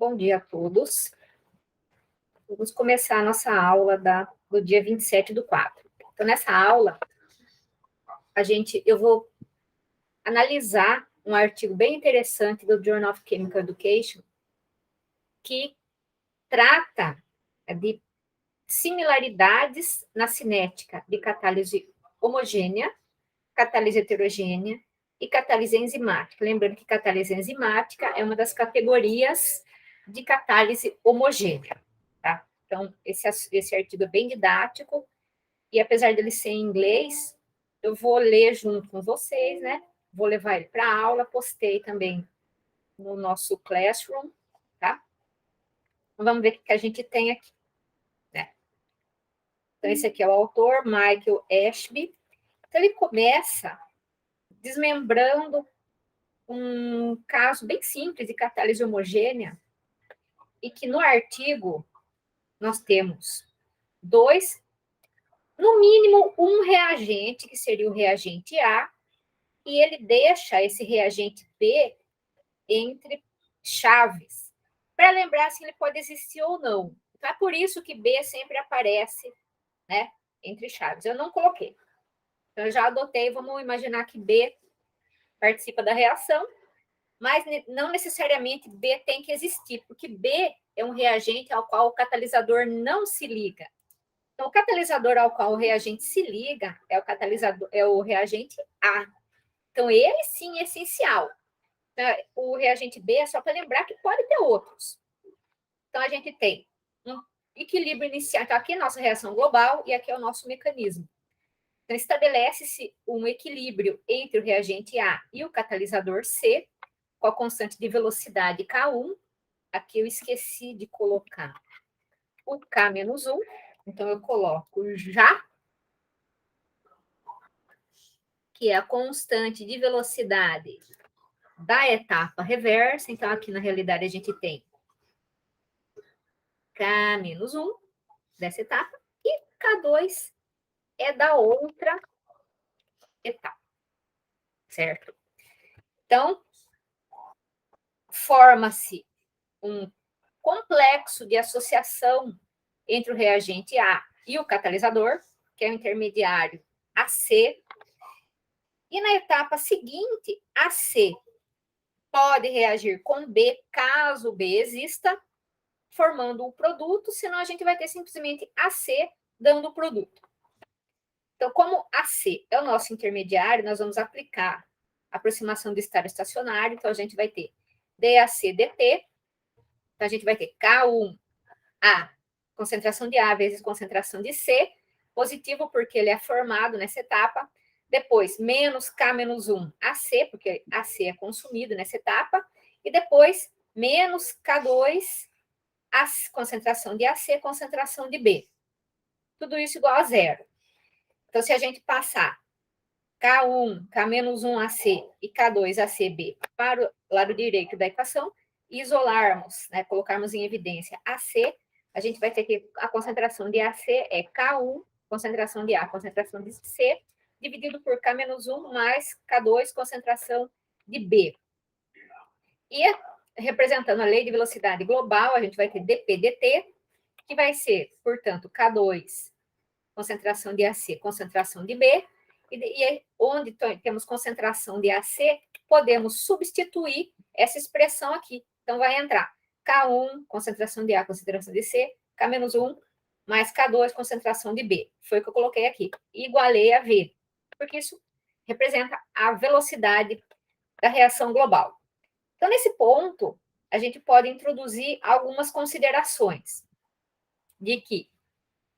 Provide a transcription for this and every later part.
Bom dia a todos. Vamos começar a nossa aula do dia 27/4. Então, nessa aula, eu vou analisar um artigo bem interessante do Journal of Chemical Education, que trata de similaridades na cinética de catálise homogênea, catálise heterogênea e catálise enzimática. Lembrando que catálise enzimática é uma das categorias de catálise homogênea, tá? Então, esse artigo é bem didático, e apesar dele ser em inglês, eu vou ler junto com vocês, né? Vou levar ele para a aula, postei também no nosso Classroom, tá? Então, vamos ver o que a gente tem aqui, né? Então, esse aqui é o autor, Michael Ashby. Então, ele começa desmembrando um caso bem simples de catálise homogênea, e que no artigo nós temos no mínimo um reagente, que seria o reagente A, e ele deixa esse reagente B entre chaves, para lembrar se ele pode existir ou não. Então, é por isso que B sempre aparece, né, entre chaves. Eu não coloquei. Então, eu já adotei, vamos imaginar que B participa da reação, mas não necessariamente B tem que existir, porque B é um reagente ao qual o catalisador não se liga. Então, o catalisador ao qual o reagente se liga é o reagente A. Então, ele sim é essencial. Então, o reagente B é só para lembrar que pode ter outros. Então, a gente tem um equilíbrio inicial. Então, aqui é a nossa reação global e aqui é o nosso mecanismo. Então, estabelece-se um equilíbrio entre o reagente A e o catalisador C, com a constante de velocidade K1. Aqui eu esqueci de colocar o K-1, então eu coloco já, que é a constante de velocidade da etapa reversa. Então, aqui na realidade a gente tem K-1 dessa etapa e K2 é da outra etapa, certo? Então, forma-se um complexo de associação entre o reagente A e o catalisador, que é o intermediário AC, e na etapa seguinte, AC pode reagir com B, caso B exista, formando o produto, senão a gente vai ter simplesmente AC dando o produto. Então, como AC é o nosso intermediário, nós vamos aplicar a aproximação do estado estacionário, então a gente vai ter DAC-DT, então a gente vai ter K1A, concentração de A vezes concentração de C, positivo porque ele é formado nessa etapa, depois menos K-1 AC, porque AC é consumido nessa etapa, e depois menos K2, a concentração de AC, concentração de B. Tudo isso igual a zero. Então, se a gente passar K1, K-1 AC e K2 ACB para o lado direito da equação, e isolarmos, né, colocarmos em evidência AC, a gente vai ter que a concentração de AC é K1, concentração de A, concentração de C, dividido por K-1 mais K2, concentração de B. E representando a lei de velocidade global, a gente vai ter dP/dt, que vai ser, portanto, K2, concentração de AC, concentração de B, e onde temos concentração de AC, podemos substituir essa expressão aqui. Então, vai entrar K1, concentração de A, concentração de C, K-1, mais K2, concentração de B. Foi o que eu coloquei aqui. Igualei a V, porque isso representa a velocidade da reação global. Então, nesse ponto, a gente pode introduzir algumas considerações de que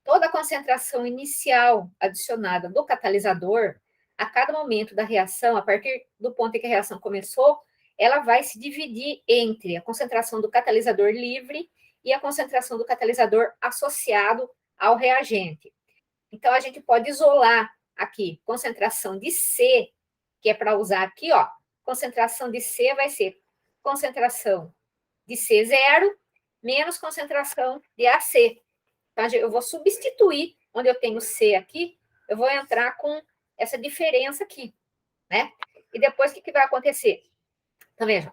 toda a concentração inicial adicionada do catalisador, a cada momento da reação, a partir do ponto em que a reação começou, ela vai se dividir entre a concentração do catalisador livre e a concentração do catalisador associado ao reagente. Então, a gente pode isolar aqui concentração de C, que é para usar aqui, ó, concentração de C vai ser concentração de C0 menos concentração de AC. Então, eu vou substituir, onde eu tenho C aqui, eu vou entrar com essa diferença aqui, né? E depois, o que vai acontecer? Então, vejam,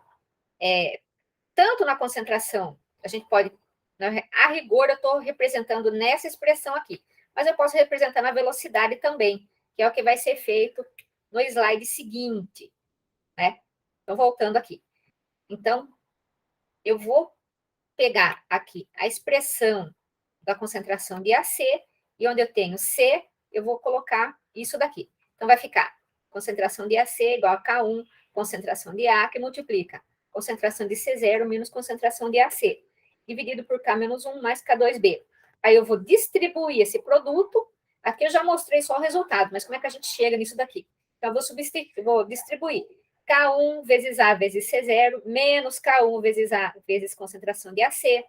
tanto na concentração a gente pode, a rigor, eu estou representando nessa expressão aqui, mas eu posso representar na velocidade também, que é o que vai ser feito no slide seguinte, né? Então, voltando aqui. Então, eu vou pegar aqui a expressão da concentração de AC, e onde eu tenho C, eu vou colocar isso daqui. Então, vai ficar concentração de AC igual a K1, concentração de A, que multiplica concentração de C0 menos concentração de AC, dividido por K menos 1 mais K2B. Aí eu vou distribuir esse produto. Aqui eu já mostrei só o resultado, mas como é que a gente chega nisso daqui? Então, eu vou distribuir K1 vezes A vezes C0, menos K1 vezes A vezes concentração de AC.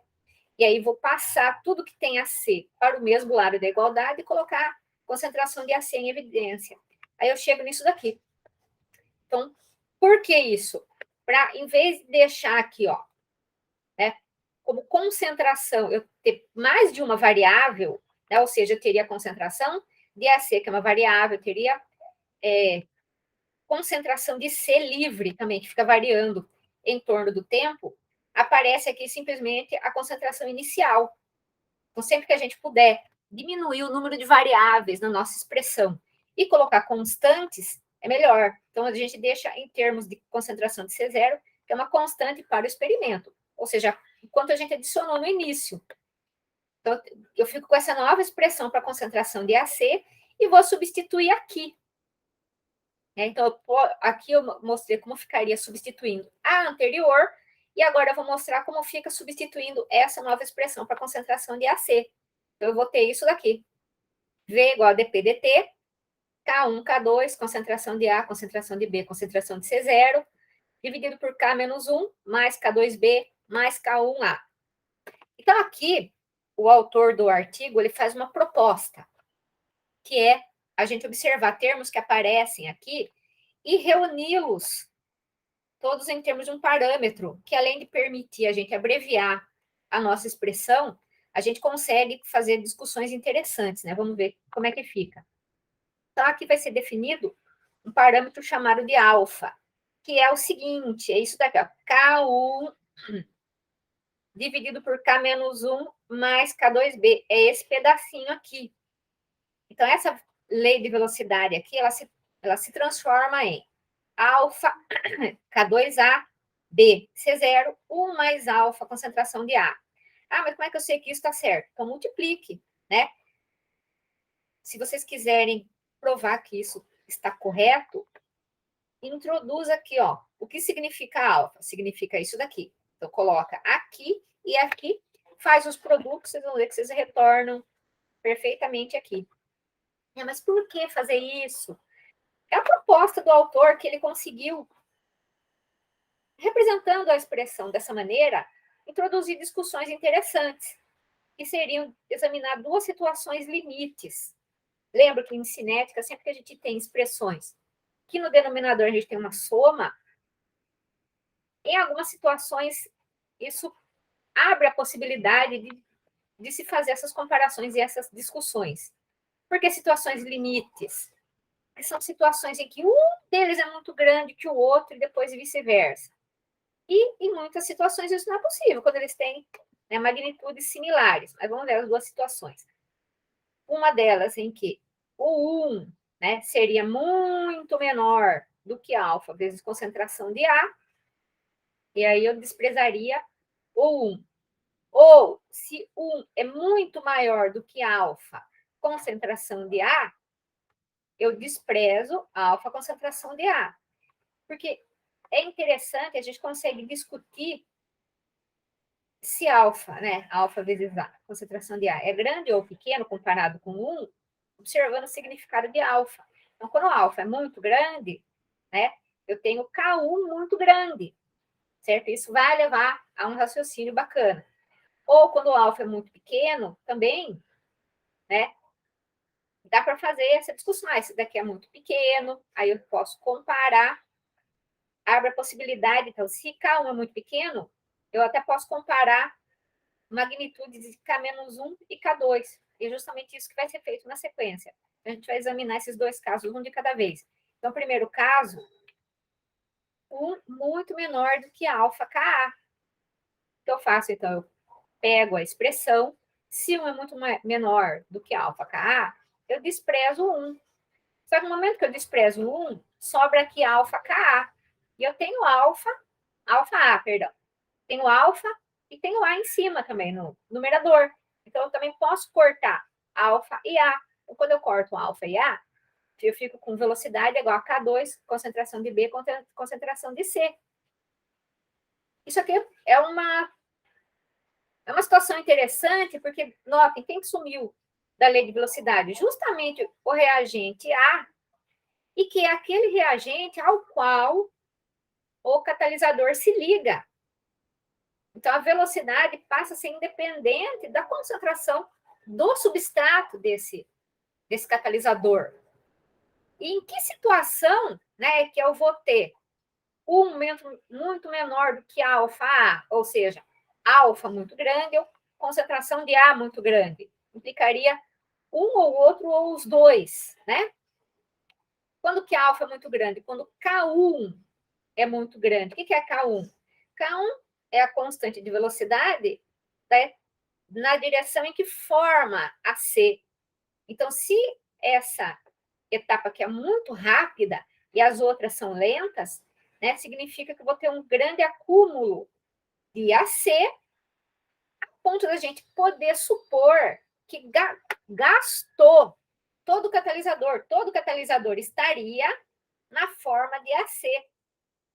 E aí vou passar tudo que tem AC para o mesmo lado da igualdade e colocar concentração de AC em evidência. Aí eu chego nisso daqui. Então, por que isso? Para, em vez de deixar aqui, ó, né, como concentração, eu ter mais de uma variável, né, ou seja, eu teria a concentração de AC, que é uma variável, eu teria concentração de C livre também, que fica variando em torno do tempo, aparece aqui simplesmente a concentração inicial. Então, sempre que a gente puder diminuir o número de variáveis na nossa expressão e colocar constantes, é melhor. Então, a gente deixa em termos de concentração de C0, que é uma constante para o experimento. Ou seja, quanto a gente adicionou no início. Então, eu fico com essa nova expressão para concentração de AC e vou substituir aqui. Então, aqui eu mostrei como ficaria substituindo a anterior, e agora eu vou mostrar como fica substituindo essa nova expressão para concentração de AC. Então, eu vou ter isso daqui. V igual a dP dt, K1, K2, concentração de A, concentração de B, concentração de C0, dividido por K menos 1, mais K2B, mais K1A. Então, aqui, o autor do artigo, ele faz uma proposta, que é a gente observar termos que aparecem aqui e reuni-los todos em termos de um parâmetro, que além de permitir a gente abreviar a nossa expressão, a gente consegue fazer discussões interessantes, né? Vamos ver como é que fica. Então, aqui vai ser definido um parâmetro chamado de alfa, que é o seguinte, é isso daqui, ó, K1 dividido por K menos 1 mais K2B, é esse pedacinho aqui. Então, essa lei de velocidade aqui, ela se transforma em alfa K2A, B, C0, 1 mais alfa, concentração de A. Ah, mas como é que eu sei que isso está certo? Então, multiplique, né? Se vocês quiserem provar que isso está correto, introduz aqui, ó, o que significa alfa? Significa isso daqui. Então, coloca aqui e aqui, faz os produtos, vocês vão ver que vocês retornam perfeitamente aqui. Mas por que fazer isso? É a proposta do autor que ele conseguiu, representando a expressão dessa maneira, introduzir discussões interessantes, que seriam examinar duas situações limites. Lembra que em cinética, sempre que a gente tem expressões que no denominador a gente tem uma soma, em algumas situações isso abre a possibilidade de se fazer essas comparações e essas discussões. Porque situações limites, que são situações em que um deles é muito grande que o outro e depois vice-versa. E em muitas situações isso não é possível, quando eles têm, né, magnitudes similares. Mas vamos ver as duas situações. Uma delas em que o 1, né, seria muito menor do que alfa vezes concentração de A, e aí eu desprezaria o 1. Ou, se 1 é muito maior do que alfa, concentração de A, eu desprezo a alfa concentração de A. Porque é interessante, a gente consegue discutir se alfa, né, alfa vezes A, concentração de A, é grande ou pequeno comparado com 1, observando o significado de alfa. Então, quando o alfa é muito grande, né, eu tenho K1 muito grande, certo? Isso vai levar a um raciocínio bacana. Ou quando o alfa é muito pequeno, também, né, dá para fazer essa discussão. Ah, esse daqui é muito pequeno, aí eu posso comparar, abre a possibilidade, então, se K1 é muito pequeno, eu até posso comparar magnitudes de K-1 e K2. E é justamente isso que vai ser feito na sequência. A gente vai examinar esses dois casos, um de cada vez. Então, primeiro caso, um muito menor do que alfa Ka. O que eu faço, então? Eu pego a expressão, se 1 é muito menor do que alfa Ka, eu desprezo 1. Só que no momento que eu desprezo 1, sobra aqui alfa Ka. E eu tenho alfa A, perdão. Tenho alfa e tenho A em cima também, no numerador. Então, eu também posso cortar alfa e A. Então, quando eu corto alfa e A, eu fico com velocidade igual a K2, concentração de B contra concentração de C. Isso aqui é uma situação interessante, porque, notem, quem que sumiu da lei de velocidade? Justamente o reagente A, e que é aquele reagente ao qual o catalisador se liga. Então, a velocidade passa a ser independente da concentração do substrato desse catalisador. E em que situação, né, que eu vou ter um aumento muito menor do que alfa A, ou seja, alfa muito grande ou concentração de A muito grande? Implicaria um ou outro ou os dois, né? Quando que alfa é muito grande? Quando K1 é muito grande. O que é K1? K1 é a constante de velocidade, né, na direção em que forma a C. Então, se essa etapa que é muito rápida e as outras são lentas, né, significa que eu vou ter um grande acúmulo de AC, a ponto da gente poder supor que gastou todo o catalisador estaria na forma de AC.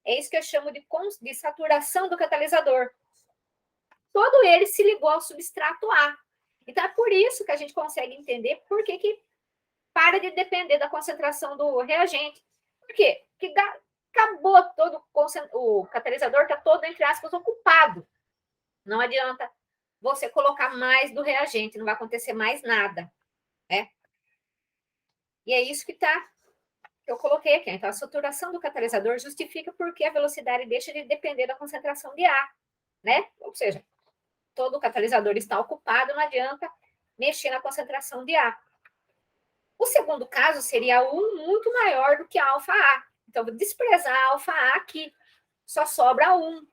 É isso que eu chamo de saturação do catalisador. Todo ele se ligou ao substrato A. Então, é por isso que a gente consegue entender por que para de depender da concentração do reagente. Por quê? Porque acabou todo o catalisador, está todo, entre aspas, ocupado. Não adianta você colocar mais do reagente, não vai acontecer mais nada, né? E é isso que eu coloquei aqui. Então, a saturação do catalisador justifica porque a velocidade deixa de depender da concentração de A, né? Ou seja, todo o catalisador está ocupado, não adianta mexer na concentração de A. O segundo caso seria 1 muito maior do que alfa A. Então, vou desprezar alfa A aqui. Só sobra 1.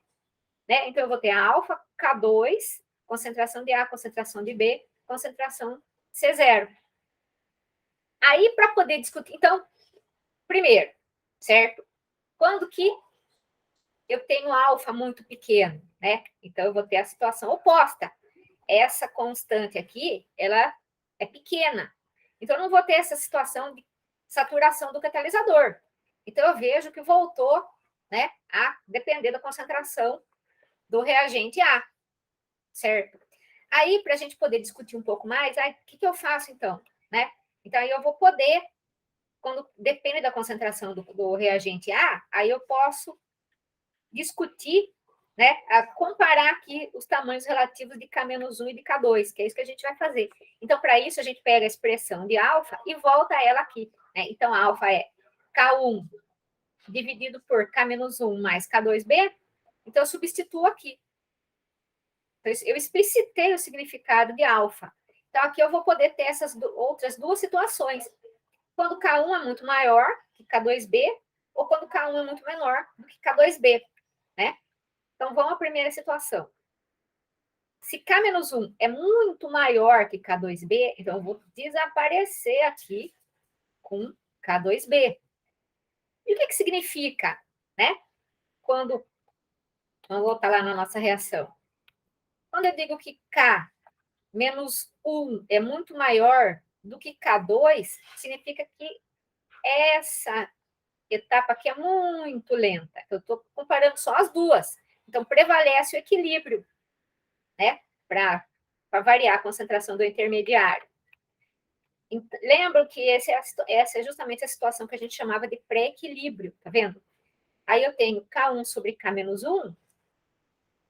Né? Então, eu vou ter a alfa K2, concentração de A, concentração de B, concentração C0. Aí, para poder discutir... Então, primeiro, certo? Quando que eu tenho alfa muito pequeno, né? Então, eu vou ter a situação oposta. Essa constante aqui, ela é pequena. Então, eu não vou ter essa situação de saturação do catalisador. Então, eu vejo que voltou, né, a depender da concentração do reagente A, certo? Aí, para a gente poder discutir um pouco mais, o que eu faço, então? Né? Então, aí eu vou poder, quando depende da concentração do reagente A, aí eu posso discutir, né, a comparar aqui os tamanhos relativos de K-1 e de K2, que é isso que a gente vai fazer. Então, para isso, a gente pega a expressão de alfa e volta ela aqui. Né? Então, a alfa é K1 dividido por K-1 mais K2B. Então, eu substituo aqui. Então, eu explicitei o significado de alfa. Então, aqui eu vou poder ter essas outras duas situações. Quando K1 é muito maior que K2B, ou quando K1 é muito menor do que K2B, né? Então, vamos à primeira situação. Se K-1 é muito maior que K2B, então eu vou desaparecer aqui com K2B. E o que significa, né? Vamos voltar lá na nossa reação. Quando eu digo que K-1 é muito maior do que K2, significa que essa etapa aqui é muito lenta. Eu estou comparando só as duas. Então, prevalece o equilíbrio, né? Para variar a concentração do intermediário. Lembram que essa é justamente a situação que a gente chamava de pré-equilíbrio, tá vendo? Aí eu tenho K1 sobre K-1,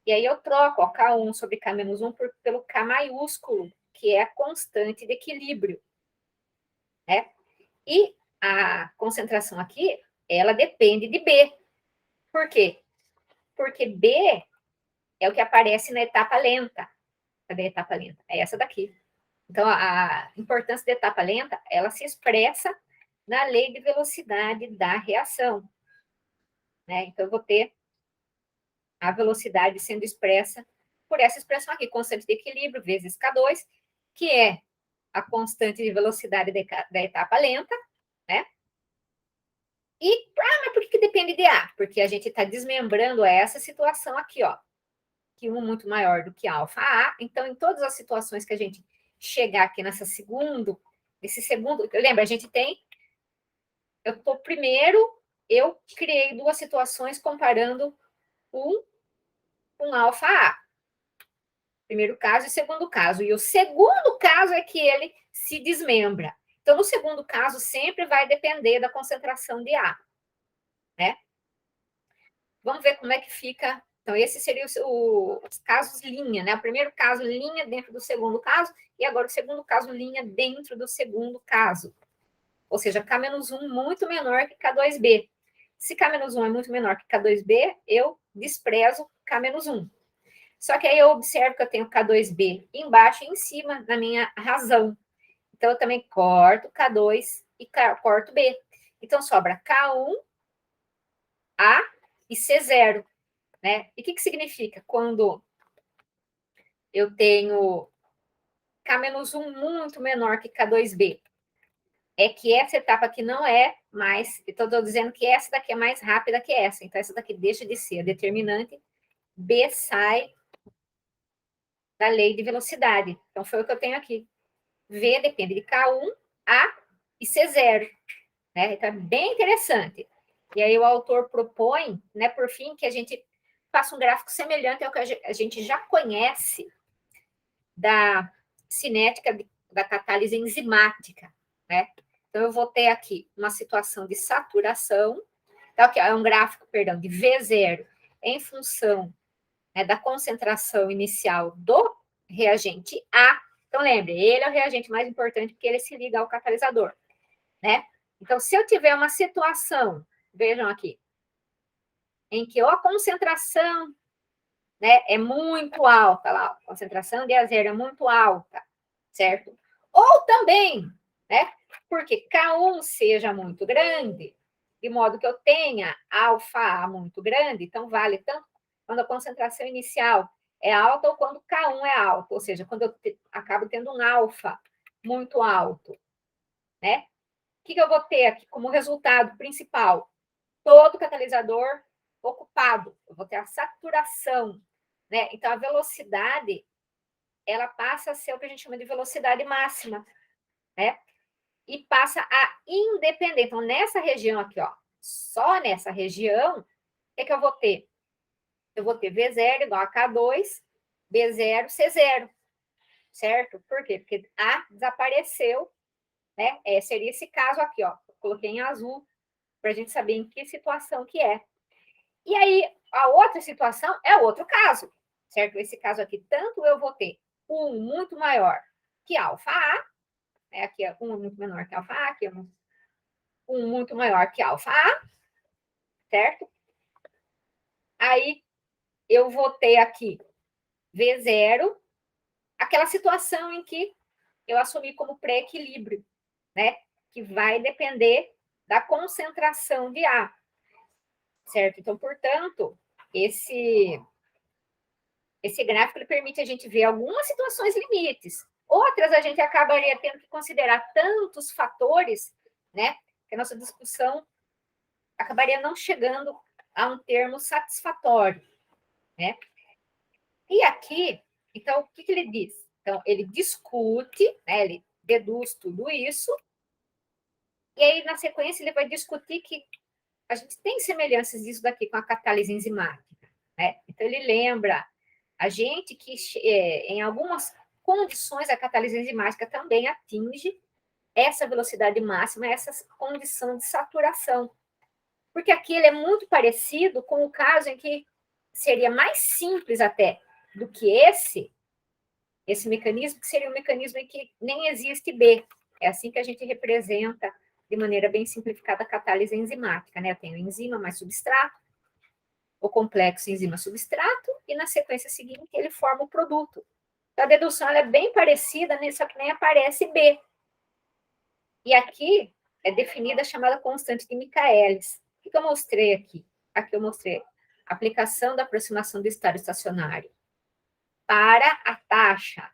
e aí eu troco K1 sobre K-1 pelo K maiúsculo, que é a constante de equilíbrio, né? E a concentração aqui, ela depende de B. Por quê? Porque B é o que aparece na etapa lenta. Cadê a etapa lenta? É essa daqui. Então, a importância da etapa lenta, ela se expressa na lei de velocidade da reação. Né? Então, eu vou ter a velocidade sendo expressa por essa expressão aqui, constante de equilíbrio vezes K2, que é a constante de velocidade da etapa lenta, né? Mas por que depende de A? Porque a gente está desmembrando essa situação aqui, ó, que 1 muito maior do que alfa A. Então, em todas as situações que a gente chegar aqui nesse segundo, lembra, a gente tem, eu criei duas situações comparando 1 com alfa A. Primeiro caso e segundo caso. E o segundo caso é que ele se desmembra. Então, no segundo caso, sempre vai depender da concentração de A, né? Vamos ver como é que fica. Então, esse seria os casos linha, né? O primeiro caso, linha dentro do segundo caso, e agora o segundo caso, linha dentro do segundo caso. Ou seja, K-1 muito menor que K2B. Se K-1 é muito menor que K2B, eu desprezo K-1. Só que aí eu observo que eu tenho K2B embaixo e em cima na minha razão. Então, eu também corto K2 e corto B. Então, sobra K1, A e C0. Né? E o que significa? Quando eu tenho K-1 muito menor que K2B, é que essa etapa aqui não é mais, eu estou dizendo que essa daqui é mais rápida que essa, então essa daqui deixa de ser a determinante, B sai da lei de velocidade. Então foi o que eu tenho aqui. V depende de K1, A e C0. Né? Então é bem interessante. E aí o autor propõe, né, por fim, que a gente faça um gráfico semelhante ao que a gente já conhece da cinética da catálise enzimática, né? Então, eu vou ter aqui uma situação de saturação, então, aqui é um gráfico, perdão, de V0 em função, né, da concentração inicial do reagente A. Então, lembre, ele é o reagente mais importante porque ele se liga ao catalisador, né? Então, se eu tiver uma situação, vejam aqui, em que a concentração, né, é muito alta, lá, a concentração de A0 é muito alta, certo? Ou também, né, porque K1 seja muito grande, de modo que eu tenha alfa A muito grande, então vale tanto quando a concentração inicial é alta ou quando K1 é alto, ou seja, quando eu acabo tendo um alfa muito alto, né? O que eu vou ter aqui como resultado principal? Todo o catalisador ocupado, eu vou ter a saturação, né? Então, a velocidade, ela passa a ser o que a gente chama de velocidade máxima, né? E passa a independer. Então, nessa região aqui, ó, só nessa região, o que é que eu vou ter? Eu vou ter V0 igual a K2, B0, C0, certo? Por quê? Porque A desapareceu, né? Seria esse caso aqui, ó. Eu coloquei em azul, para a gente saber em que situação que é. E aí, a outra situação é outro caso, certo? Esse caso aqui, tanto eu vou ter um muito maior que alfa A, né? Aqui é um muito menor que alfa A, aqui é um muito maior que alfa A, certo? Aí, eu vou ter aqui V0, aquela situação em que eu assumi como pré-equilíbrio, né? Que vai depender da concentração de A, certo? Então, portanto, esse gráfico ele permite a gente ver algumas situações limites. Outras a gente acabaria tendo que considerar tantos fatores, né? Que a nossa discussão acabaria não chegando a um termo satisfatório, né? E aqui, então, o que ele diz? Então, ele discute, né? Ele deduz tudo isso, e aí, na sequência, ele vai discutir que a gente tem semelhanças disso daqui com a catálise enzimática, né? Então, ele lembra a gente que, em algumas condições, a catálise enzimática também atinge essa velocidade máxima, essa condição de saturação. Porque aqui ele é muito parecido com o caso em que seria mais simples até do que esse mecanismo, que seria um mecanismo em que nem existe B. É assim que a gente representa, de maneira bem simplificada, a catálise enzimática, né? Eu tenho enzima mais substrato, o complexo enzima-substrato, e na sequência seguinte ele forma o produto. Então, a dedução ela é bem parecida, só que nem aparece B. E aqui é definida a chamada constante de Michaelis. O que eu mostrei aqui? Aqui eu mostrei a aplicação da aproximação do estado estacionário para a taxa,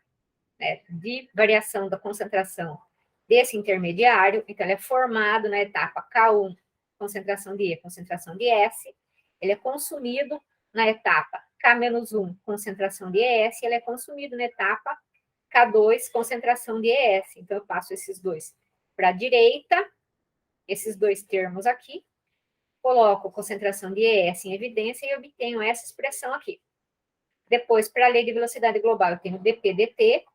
né, de variação da concentração desse intermediário. Então, ele é formado na etapa K1, concentração de E, concentração de S. Ele é consumido na etapa K-1, concentração de ES. Ele é consumido na etapa K2, concentração de ES. Então, eu passo esses dois para a direita, esses dois termos aqui, coloco concentração de ES em evidência e obtenho essa expressão aqui. Depois, para a lei de velocidade global, eu tenho dP/dt,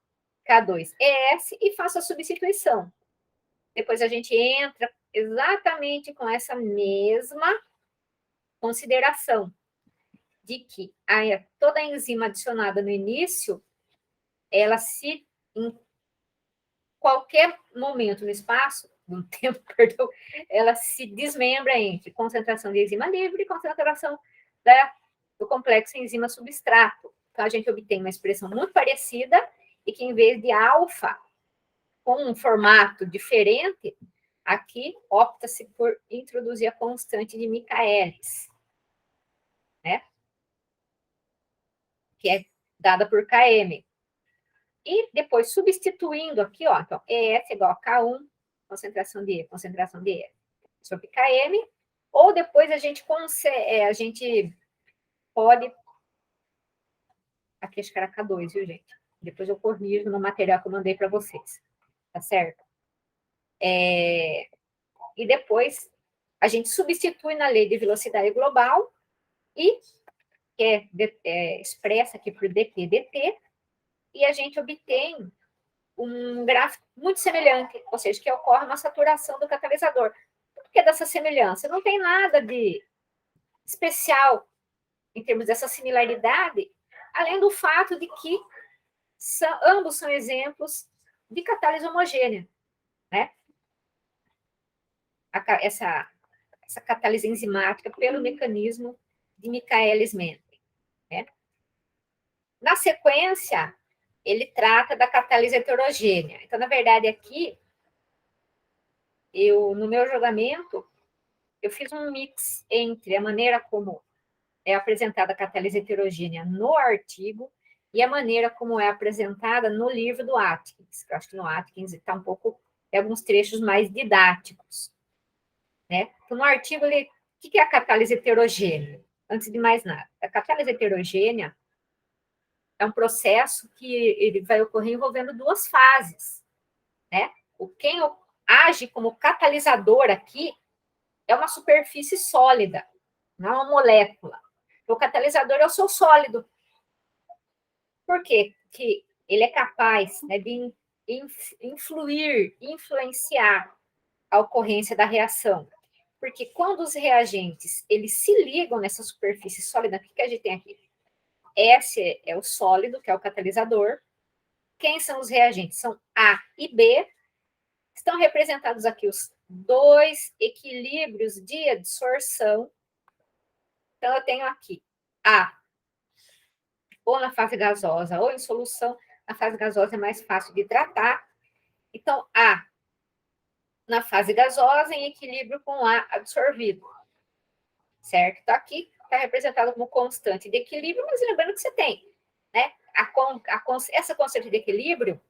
K2 ES e faço a substituição. Depois a gente entra exatamente com essa mesma consideração de que toda enzima adicionada no início, ela se, em qualquer momento no espaço, no tempo, perdão, ela se desmembra entre concentração de enzima livre e concentração do complexo enzima-substrato. Então, a gente obtém uma expressão muito parecida e que, em vez de alfa, com um formato diferente, aqui opta-se por introduzir a constante de Michaelis, né? Que é dada por Km. E depois, substituindo aqui, ó, então, ES igual a K1, concentração de E, concentração de E, sobre Km, ou depois a gente pode... Aqui acho que era K2, viu, gente? Depois eu corrijo no material que eu mandei para vocês, tá certo? E depois a gente substitui na lei de velocidade global e que é expressa aqui por dP/dt, e a gente obtém um gráfico muito semelhante, ou seja, que ocorre uma saturação do catalisador. Por que dessa semelhança? Não tem nada de especial em termos dessa similaridade, além do fato de que ambos são exemplos de catálise homogênea, né? Essa catálise enzimática pelo mecanismo de Michaelis-Menten, né? Na sequência, ele trata da catálise heterogênea. Então, na verdade, aqui, no meu julgamento, eu fiz um mix entre a maneira como é apresentada a catálise heterogênea no artigo e a maneira como é apresentada no livro do Atkins. Eu acho que no Atkins está um pouco, alguns trechos mais didáticos, né? Então, no artigo, o que é a catálise heterogênea? Antes de mais nada, a catálise heterogênea é um processo que ele vai ocorrer envolvendo duas fases, né? Quem age como catalisador aqui é uma superfície sólida, não é uma molécula. O catalisador é o seu sólido. Por quê? Que ele é capaz, né, de influenciar a ocorrência da reação. Porque quando os reagentes eles se ligam nessa superfície sólida, o que a gente tem aqui? S é o sólido, que é o catalisador. Quem são os reagentes? São A e B. Estão representados aqui os dois equilíbrios de adsorção. Então, eu tenho aqui A, ou na fase gasosa, ou em solução. A fase gasosa é mais fácil de tratar. Então, A, na fase gasosa, em equilíbrio com A absorvido. Certo? Então, aqui está representado como constante de equilíbrio, mas lembrando que você tem, né? Essa constante de equilíbrio,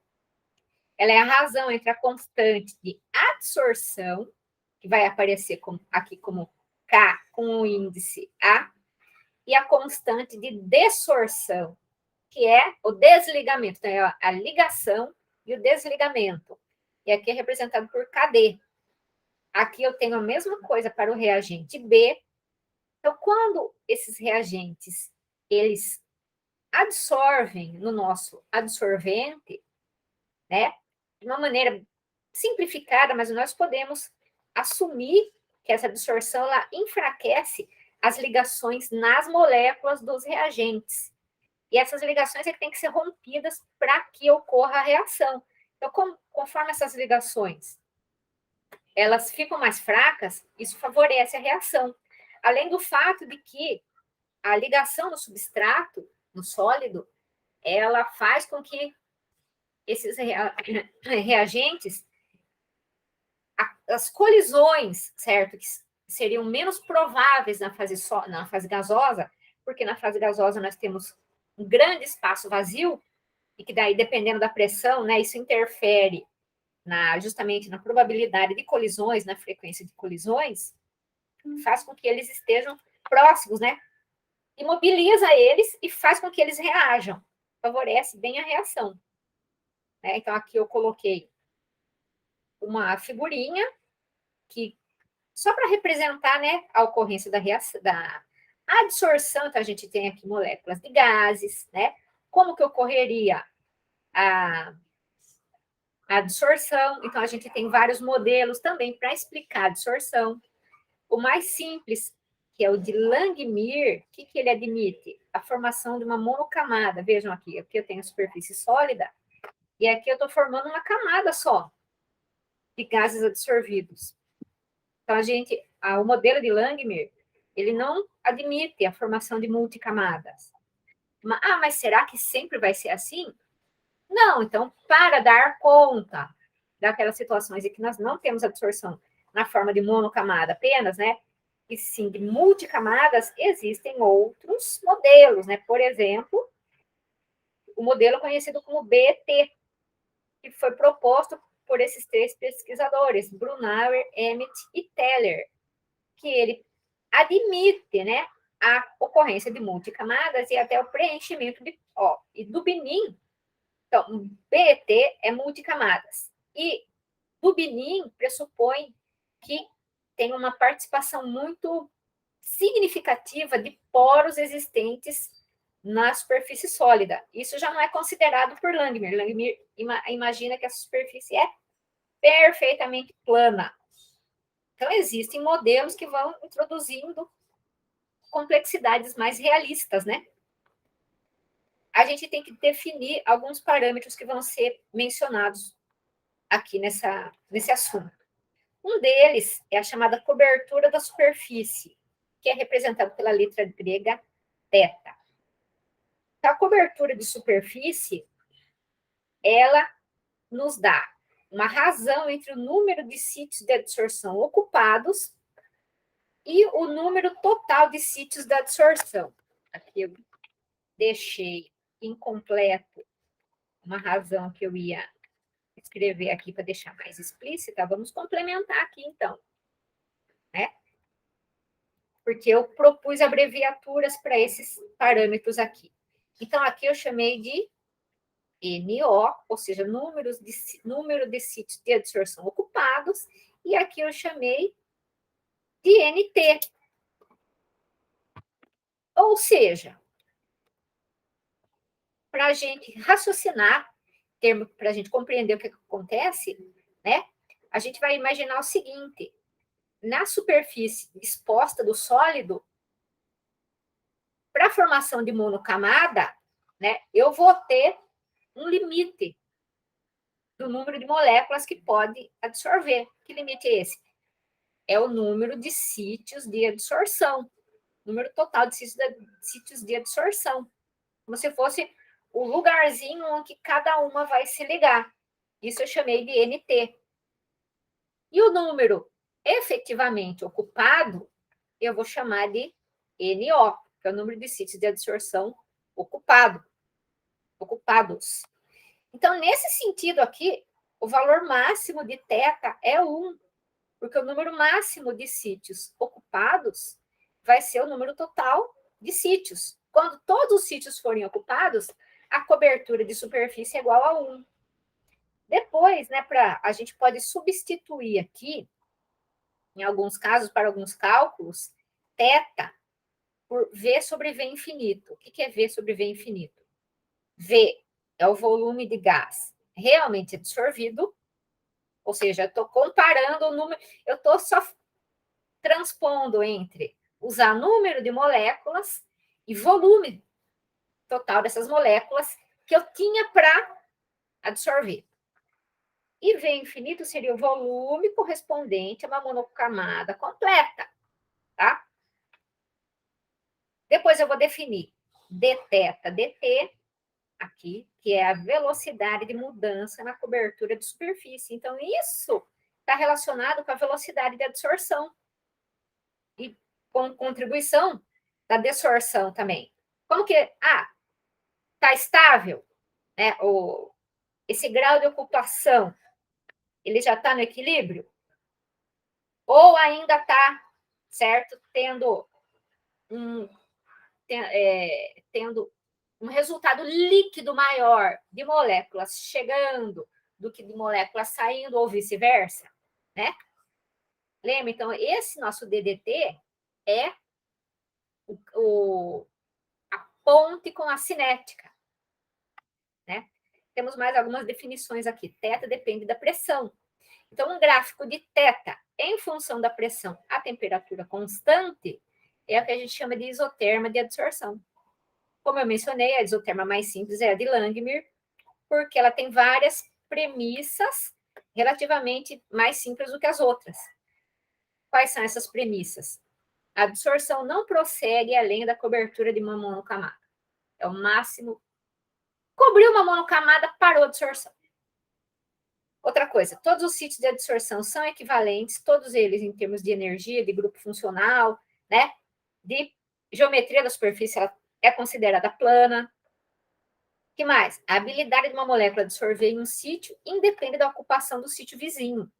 ela é a razão entre a constante de adsorção, que vai aparecer aqui como K com o índice A, e a constante de desorção, que é o desligamento. Então, é a ligação e o desligamento. E aqui é representado por KD. Aqui eu tenho a mesma coisa para o reagente B. Então, quando esses reagentes, eles absorvem no nosso adsorvente, né, de uma maneira simplificada, mas nós podemos assumir que essa absorção ela enfraquece as ligações nas moléculas dos reagentes. E essas ligações é que têm que ser rompidas para que ocorra a reação. Então, conforme essas ligações elas ficam mais fracas, isso favorece a reação. Além do fato de que a ligação no substrato, no sólido, ela faz com que esses reagentes, as colisões, certo, que seriam menos prováveis na fase gasosa, porque na fase gasosa nós temos um grande espaço vazio, e que daí, dependendo da pressão, né, isso interfere justamente na probabilidade de colisões, na frequência de colisões, faz com que eles estejam próximos, né? Imobiliza eles e faz com que eles reajam. Favorece bem a reação. Né? Então, aqui eu coloquei uma figurinha que só para representar, né, a ocorrência da reação, da adsorção. Então, a gente tem aqui moléculas de gases, né? Como que ocorreria a adsorção? Então, a gente tem vários modelos também para explicar a adsorção. O mais simples, que é o de Langmuir, o que ele admite? A formação de uma monocamada. Vejam aqui eu tenho a superfície sólida, e aqui eu estou formando uma camada só de gases absorvidos. Então, o modelo de Langmuir, ele não admite a formação de multicamadas. Mas será que sempre vai ser assim? Não, então, para dar conta daquelas situações em que nós não temos absorção na forma de monocamada apenas, né? E sim de multicamadas, existem outros modelos, né? Por exemplo, o modelo conhecido como BET, que foi proposto por esses 3 pesquisadores, Brunauer, Emmett e Teller, que ele admite, né, a ocorrência de multicamadas e até o preenchimento e do Binin. Então, BET é multicamadas. E Dubinin pressupõe que tem uma participação muito significativa de poros existentes na superfície sólida. Isso já não é considerado por Langmuir. Langmuir imagina que a superfície é perfeitamente plana. Então, existem modelos que vão introduzindo complexidades mais realistas, né? A gente tem que definir alguns parâmetros que vão ser mencionados aqui nesse assunto. Um deles é a chamada cobertura da superfície, que é representada pela letra grega θ. A cobertura de superfície, ela nos dá uma razão entre o número de sítios de adsorção ocupados e o número total de sítios da adsorção. Aqui eu deixei incompleto uma razão que eu ia escrever aqui para deixar mais explícita. Vamos complementar aqui, então. Né? Porque eu propus abreviaturas para esses parâmetros aqui. Então, aqui eu chamei de NO, ou seja, número de sítios de adsorção ocupados, e aqui eu chamei de NT. Ou seja, para a gente raciocinar, para a gente compreender o que acontece, né? A gente vai imaginar o seguinte: na superfície exposta do sólido, para a formação de monocamada, né, eu vou ter um limite do número de moléculas que pode absorver. Que limite é esse? É o número de sítios de absorção, número total de sítios de absorção. Como se fosse o lugarzinho onde cada uma vai se ligar. Isso eu chamei de NT. E o número efetivamente ocupado, eu vou chamar de NO, que é o número de sítios de absorção ocupados. Então, nesse sentido aqui, o valor máximo de θ é 1, porque o número máximo de sítios ocupados vai ser o número total de sítios. Quando todos os sítios forem ocupados, a cobertura de superfície é igual a 1. Depois, né, a gente pode substituir aqui, em alguns casos, para alguns cálculos, θ por V sobre V infinito. O que é V sobre V infinito? V é o volume de gás realmente absorvido, ou seja, eu estou comparando o número, eu estou só transpondo entre usar número de moléculas e volume total dessas moléculas que eu tinha para absorver. E V infinito seria o volume correspondente a uma monocamada completa, tá? Depois eu vou definir dθ dt, aqui, que é a velocidade de mudança na cobertura de superfície. Então, isso está relacionado com a velocidade de absorção e com contribuição da desorção também. Como que... está estável, né? Esse grau de ocupação, ele já está no equilíbrio? Ou ainda está, certo, tendo um resultado líquido maior de moléculas chegando do que de moléculas saindo, ou vice-versa, né? Lembra? Então, esse nosso DDT é a ponte com a cinética, né? Temos mais algumas definições aqui. Θ depende da pressão. Então, um gráfico de θ em função da pressão a temperatura constante é o que a gente chama de isoterma de adsorção. Como eu mencionei, a isoterma mais simples é a de Langmuir, porque ela tem várias premissas relativamente mais simples do que as outras. Quais são essas premissas? A absorção não prossegue além da cobertura de uma monocamada. É o máximo. Cobriu uma monocamada, parou a absorção. Outra coisa, todos os sítios de adsorção são equivalentes, todos eles em termos de energia, de grupo funcional, né? De geometria da superfície, ela é considerada plana. O que mais? A habilidade de uma molécula absorver em um sítio independe da ocupação do sítio vizinho,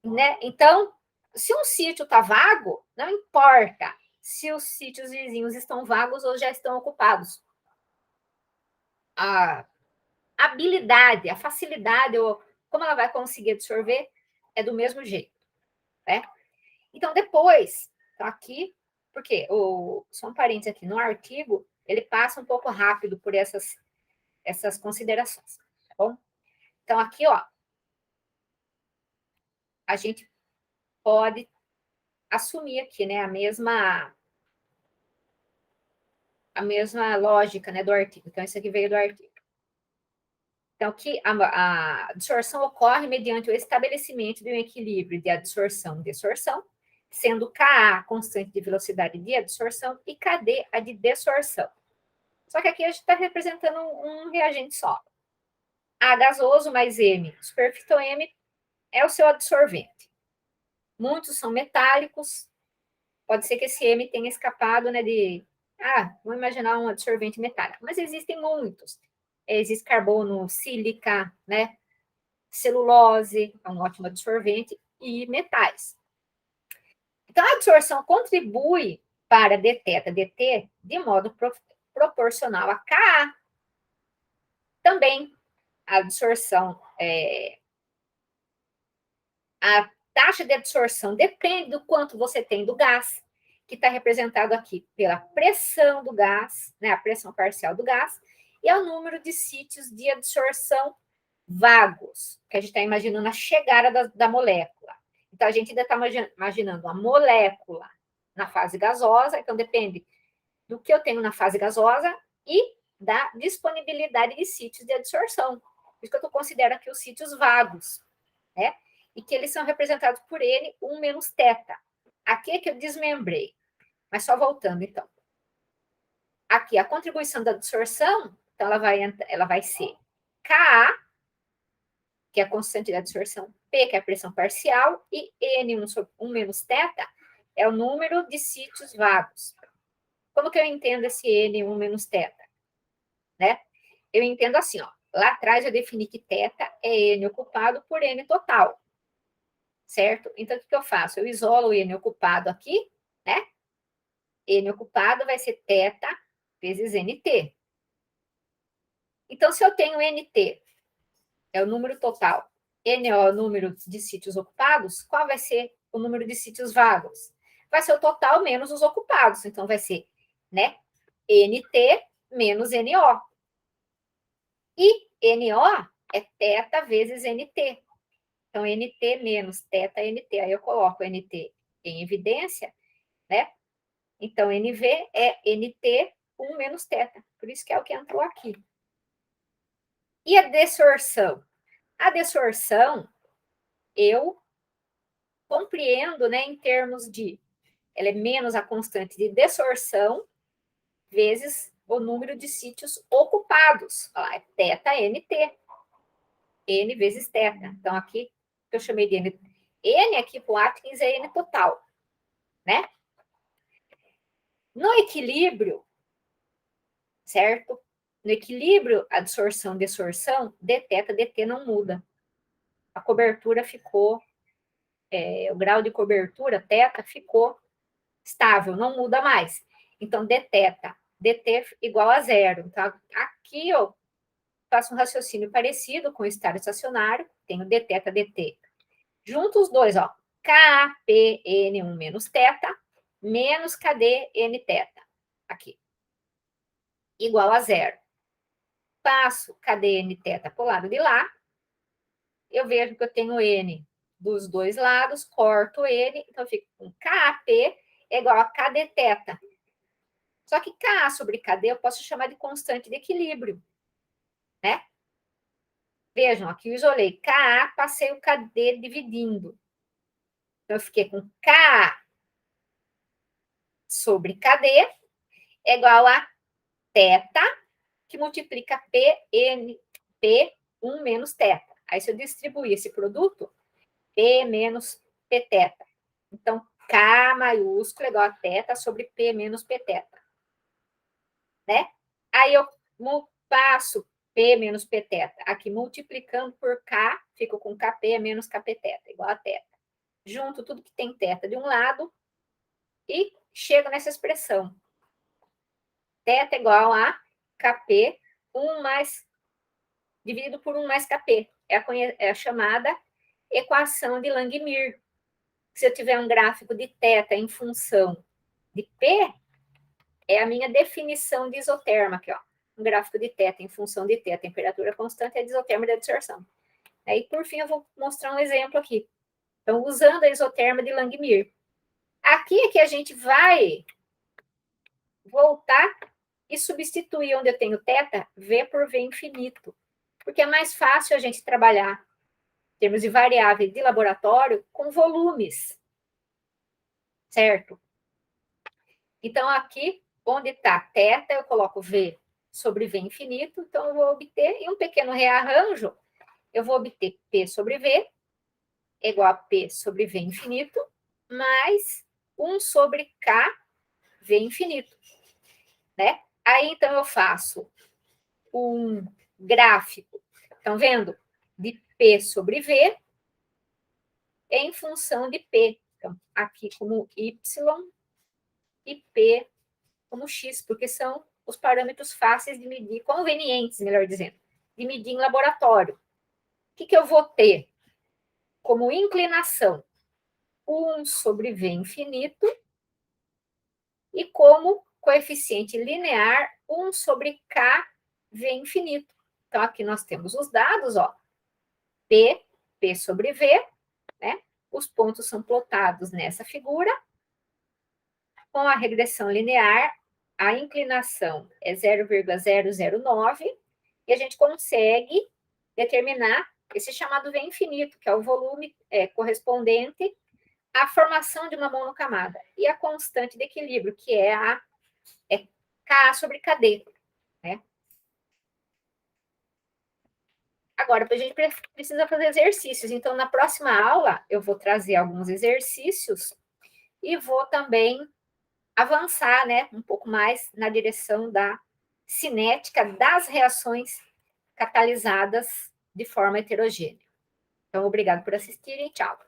né? Então, se um sítio está vago, não importa se os sítios vizinhos estão vagos ou já estão ocupados. A habilidade, a facilidade, ou como ela vai conseguir absorver, é do mesmo jeito, né? Então, depois, tá aqui, porque só um parênteses aqui, no artigo, ele passa um pouco rápido por essas considerações, tá bom? Então, aqui, ó, a gente pode assumir aqui, né, a mesma lógica, né, do artigo. Então, isso aqui veio do artigo. Então, que a adsorção ocorre mediante o estabelecimento de um equilíbrio de adsorção e desorção, sendo Ka a constante de velocidade de adsorção e Kd a de desorção. Só que aqui a gente está representando um reagente só. A gasoso mais M superfície M é o seu adsorvente. Muitos são metálicos. Pode ser que esse M tenha escapado, né, vamos imaginar um adsorvente metálico. Mas existem muitos. Existe carbono, sílica, né? Celulose, é um ótimo absorvente, e metais. Então, a absorção contribui para dθ/dt de modo proporcional a Ka. Também, a absorção, a taxa de absorção depende do quanto você tem do gás, que está representado aqui pela pressão do gás, né, a pressão parcial do gás, e é o número de sítios de absorção vagos, que a gente está imaginando a chegada da molécula. Então, a gente ainda está imaginando a molécula na fase gasosa, então depende do que eu tenho na fase gasosa e da disponibilidade de sítios de absorção. Por isso que eu considero aqui os sítios vagos, né? E que eles são representados por N1 menos θ. Aqui é que eu desmembrei, mas só voltando, então. Aqui, a contribuição da absorção, então ela vai ser Ka, que é a constante de absorção, P, que é a pressão parcial, e N1 menos θ é o número de sítios vagos. Como que eu entendo esse N1 menos θ? Né? Eu entendo assim, ó, lá atrás eu defini que θ é N ocupado por N total, certo? Então, o que eu faço? Eu isolo o N ocupado aqui, né? N ocupado vai ser θ vezes NT. Então, se eu tenho NT, é o número total, NO é o número de sítios ocupados, qual vai ser o número de sítios vagos? Vai ser o total menos os ocupados. Então, vai ser, né, NT menos NO. E NO é θ vezes NT. Então, NT menos θ NT. Aí eu coloco NT em evidência, né? Então, NV é NT 1 menos θ. Por isso que é o que entrou aqui. E a desorção? A desorção, eu compreendo, né, em termos de, ela é menos a constante de desorção vezes o número de sítios ocupados. Olha lá, é θ NT. N vezes θ. Então, aqui, que eu chamei de N. N aqui para o Atkins é N total, né? No equilíbrio, certo? No equilíbrio adsorção-desorção, dθ, dt não muda. A cobertura ficou, o grau de cobertura, θ, ficou estável, não muda mais. Então, dθ, dt igual a zero. Então, aqui eu faço um raciocínio parecido com o estado estacionário, tenho dθ, dt. Junto os dois, ó, KPN1 menos θ, menos KDNθ, aqui, igual a zero. Passo KDNθ para o lado de lá, eu vejo que eu tenho N dos dois lados, corto N, então eu fico com KP é igual a KDθ. Só que K sobre KD eu posso chamar de constante de equilíbrio, né? Vejam, aqui eu isolei KA, passei o KD dividindo. Então, eu fiquei com K sobre KD é igual a θ, que multiplica PN, P1 menos θ. Aí, se eu distribuir esse produto, P menos Pθ. Então, K maiúsculo é igual a θ sobre P menos Pθ. Né? Aí, eu passo P menos Pθ aqui multiplicando por K, fico com KP menos Kpθ, igual a θ. Junto tudo que tem θ de um lado e chego nessa expressão. Θ igual a Kp, 1 mais, dividido por 1 mais Kp. É a chamada equação de Langmuir. Se eu tiver um gráfico de θ em função de P, é a minha definição de isoterma aqui, ó. Um gráfico de θ em função de T, a temperatura constante é a isoterma da absorção. Aí, por fim, eu vou mostrar um exemplo aqui. Então, usando a isoterma de Langmuir. Aqui é que a gente vai voltar e substituir onde eu tenho θ, V por V infinito. Porque é mais fácil a gente trabalhar em termos de variável de laboratório com volumes. Certo? Então, aqui, onde está θ, eu coloco V sobre V infinito. Então, eu vou obter, em um pequeno rearranjo, eu vou obter P sobre V igual a P sobre V infinito, mais 1 sobre K V infinito. Né? Aí, então, eu faço um gráfico, estão vendo? De P sobre V em função de P. Então, aqui como Y e P como X, porque são os parâmetros fáceis de medir, convenientes, melhor dizendo, de medir em laboratório. O que eu vou ter como inclinação? 1 sobre V infinito e como coeficiente linear 1 sobre K V infinito. Então, aqui nós temos os dados, ó, P sobre V, né? Os pontos são plotados nessa figura. Com a regressão linear, a inclinação é 0,009 e a gente consegue determinar esse chamado V infinito, que é o volume correspondente à formação de uma monocamada, e a constante de equilíbrio, que é a K sobre KD. Né? Agora, a gente precisa fazer exercícios. Então, na próxima aula, eu vou trazer alguns exercícios e vou também avançar, né, um pouco mais na direção da cinética das reações catalisadas de forma heterogênea. Então, obrigado por assistirem. Tchau.